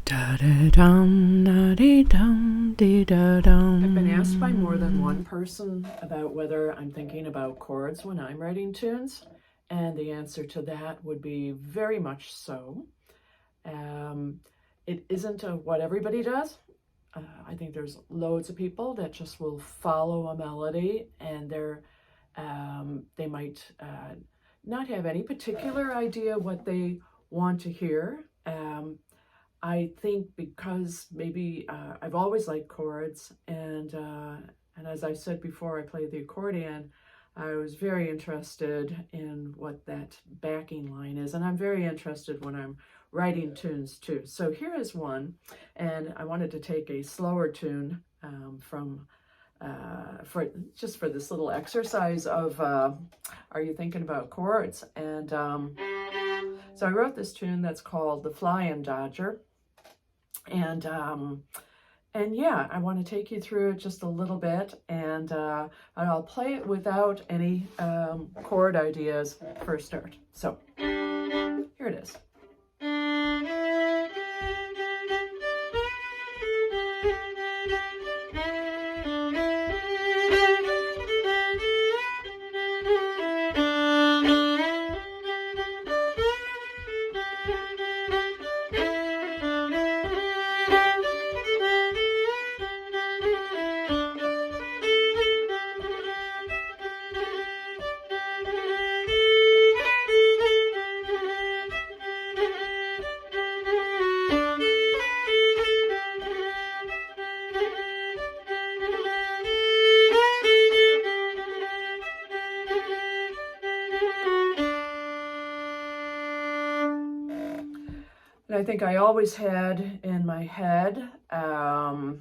I've been asked by more than one person about whether I'm thinking about chords when I'm writing tunes, and the answer to that would be very much so. It isn't what everybody does. I think there's loads of people that just will follow a melody, and they might not have any particular idea what they want to hear. I think because maybe I've always liked chords, and as I said before, I played the accordion. I was very interested in what that backing line is, and I'm very interested when I'm writing tunes too. So here is one, and I wanted to take a slower tune for this little exercise of are you thinking about chords? And so I wrote this tune that's called The Flying Dodger. And yeah, I want to take you through it just a little bit, and I'll play it without any chord ideas for a start. So here it is. And I think I always had in my head, of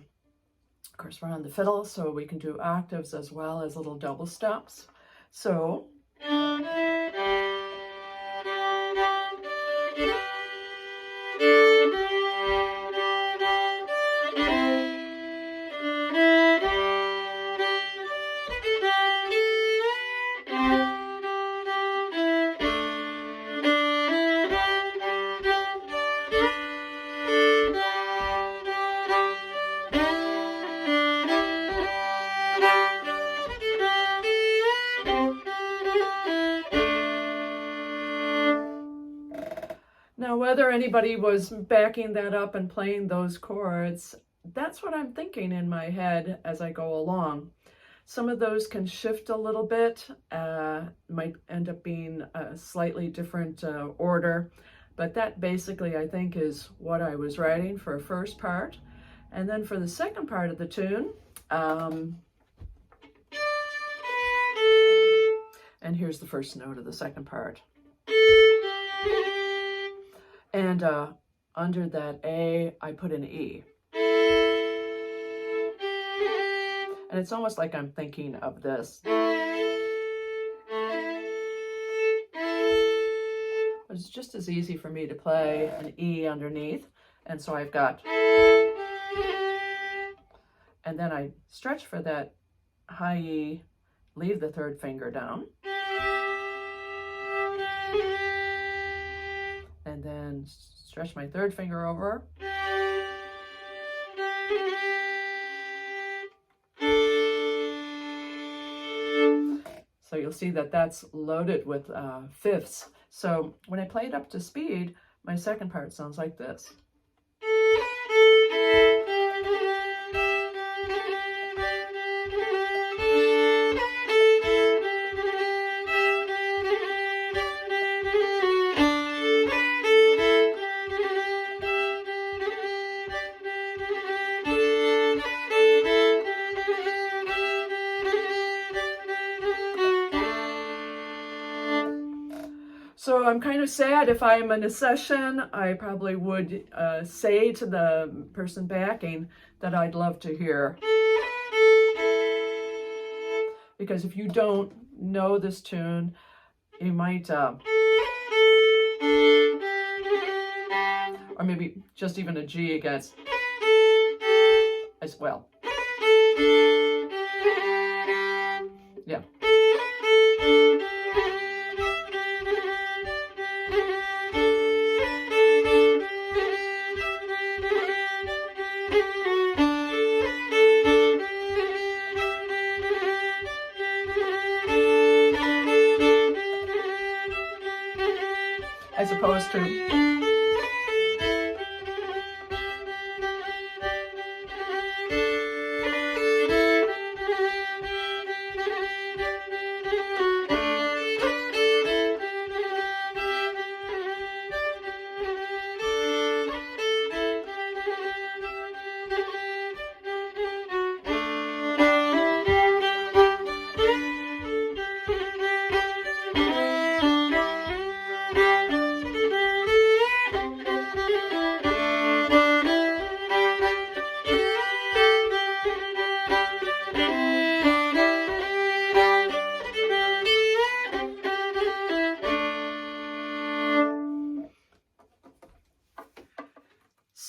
course we're on the fiddle, so we can do octaves as well as little double stops. So now, whether anybody was backing that up and playing those chords, that's what I'm thinking in my head as I go along. Some of those can shift a little bit, might end up being a slightly different order, but that basically I think is what I was writing for a first part. And then for the second part of the tune, and here's the first note of the second part. And under that A, I put an E. And it's almost like I'm thinking of this. It's just as easy for me to play an E underneath. And so I've got, and then I stretch for that high E, leave the third finger down. And then stretch my third finger over. So you'll see that that's loaded with fifths. So when I play it up to speed, my second part sounds like this. So I'm kind of sad if I'm in a session, I probably would say to the person backing that I'd love to hear. Because if you don't know this tune, you might, or maybe just even a G against as well. Yeah. As opposed to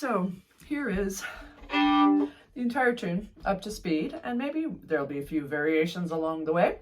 So here is the entire tune up to speed, and maybe there'll be a few variations along the way.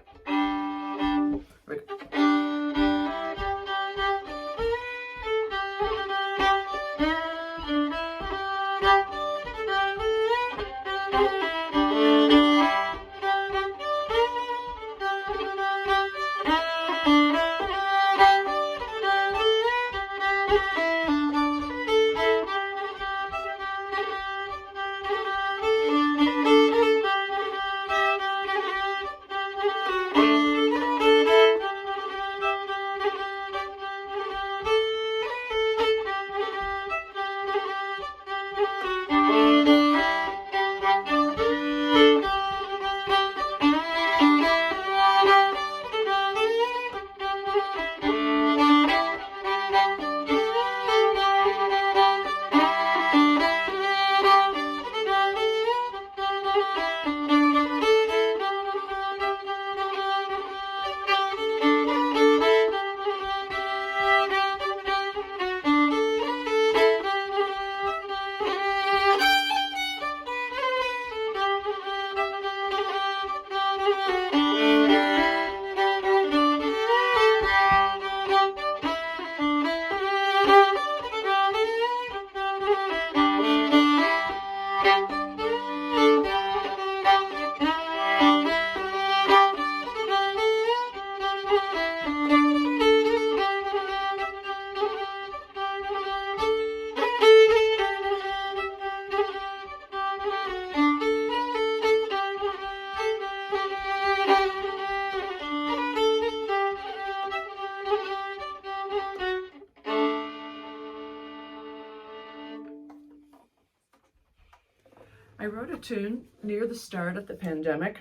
I wrote a tune near the start of the pandemic,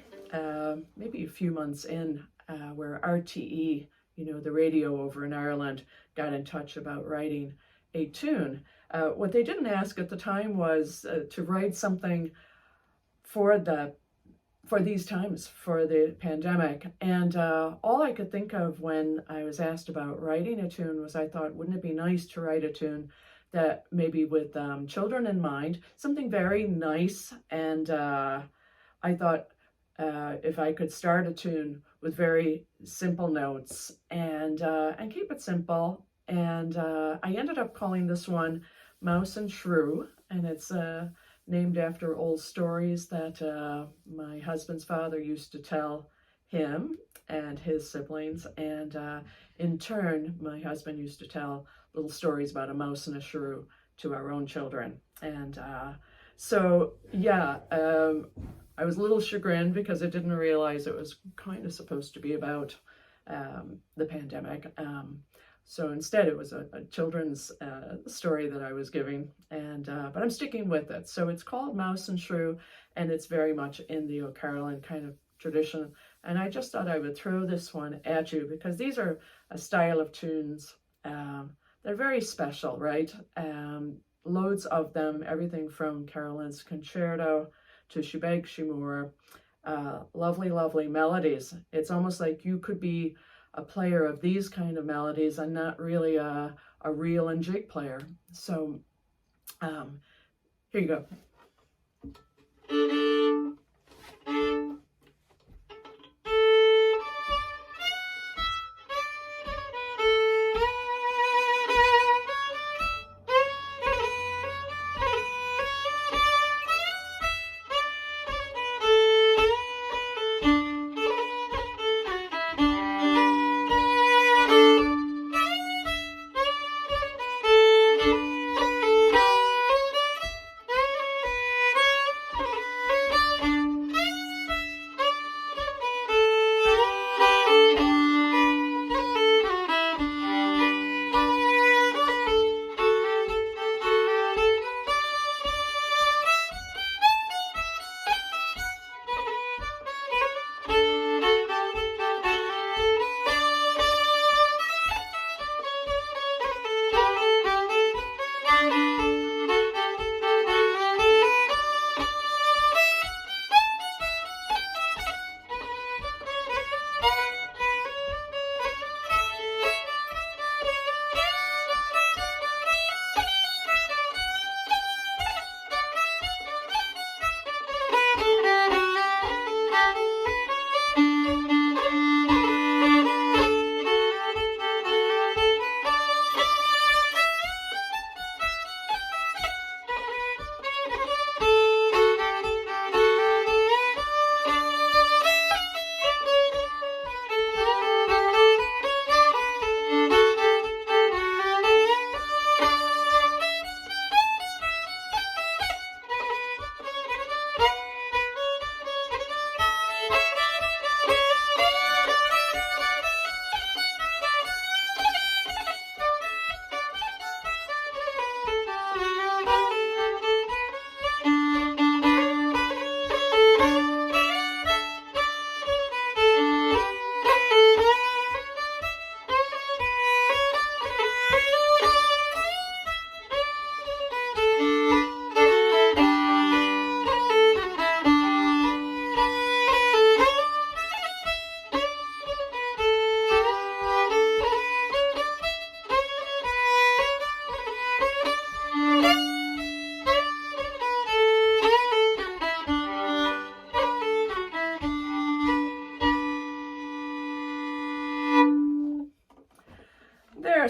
maybe a few months in, where RTE, the radio over in Ireland, got in touch about writing a tune. What they didn't ask at the time was to write something for these times, for the pandemic. And all I could think of when I was asked about writing a tune was, I thought, wouldn't it be nice to write a tune that maybe with children in mind, something very nice. And I thought if I could start a tune with very simple notes and keep it simple. And I ended up calling this one Mouse and Shrew, and it's named after old stories that my husband's father used to tell him and his siblings, and in turn my husband used to tell little stories about a mouse and a shrew to our own children. And so yeah, I was a little chagrined because I didn't realize it was kind of supposed to be about the pandemic. So instead it was a children's story that I was giving, and but I'm sticking with it. So it's called Mouse and Shrew, and it's very much in the O'Carolan kind of tradition. And I just thought I would throw this one at you because these are a style of tunes. They're very special, right? Loads of them, everything from Carolyn's Concerto to Shebeg Shimur. Lovely, lovely melodies. It's almost like you could be a player of these kind of melodies and not really a reel and jig player. So here you go.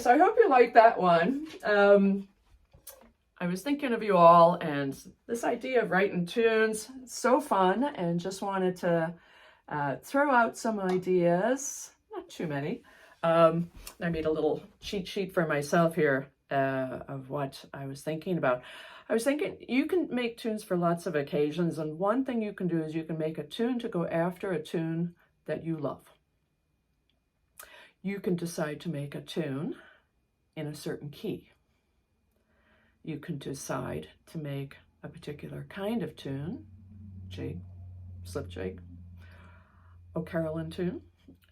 so I hope you like that one. I was thinking of you all, and this idea of writing tunes, so fun, and just wanted to throw out some ideas, not too many. I made a little cheat sheet for myself here of what I was thinking about. I was thinking you can make tunes for lots of occasions, and one thing you can do is you can make a tune to go after a tune that you love. You can decide to make a tune in a certain key. You can decide to make a particular kind of tune, jig, slip jig, or carillon tune.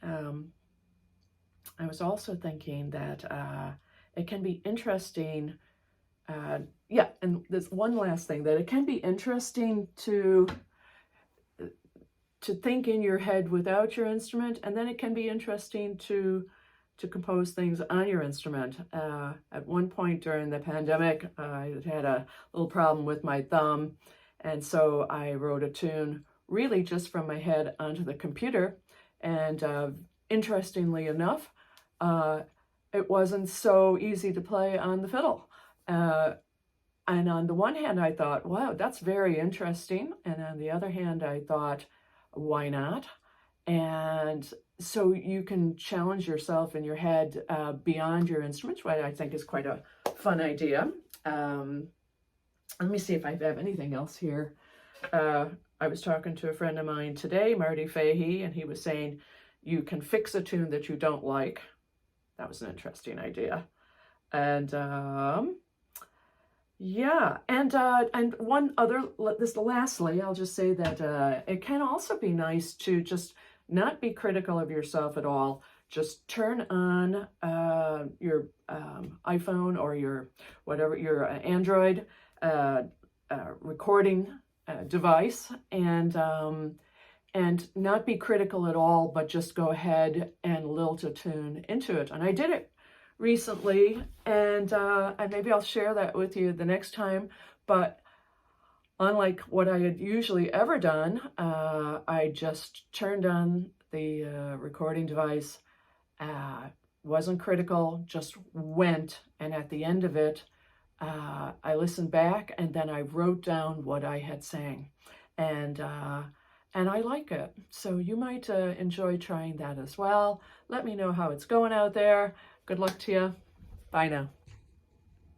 I was also thinking that it can be interesting, and there's one last thing, that it can be interesting to think in your head without your instrument, and then it can be interesting to compose things on your instrument. At one point during the pandemic, I had a little problem with my thumb, and so I wrote a tune really just from my head onto the computer, and interestingly enough, it wasn't so easy to play on the fiddle. And on the one hand, I thought, wow, that's very interesting, and on the other hand, I thought, why not? And so you can challenge yourself in your head beyond your instruments, which I think is quite a fun idea. Let me see if I have anything else here. I was talking to a friend of mine today, Marty Fahey, and he was saying you can fix a tune that you don't like. That was an interesting idea. And yeah, and one other, lastly, I'll just say that it can also be nice to just not be critical of yourself at all. Just turn on your iPhone or your Android recording device, and not be critical at all, but just go ahead and lilt a tune into it. And I did it recently, and maybe I'll share that with you the next time. But unlike what I had usually ever done, I just turned on the recording device, wasn't critical, just went, and at the end of it, I listened back, and then I wrote down what I had sang, and I like it. So you might enjoy trying that as well. Let me know how it's going out there. Good luck to you. Bye now.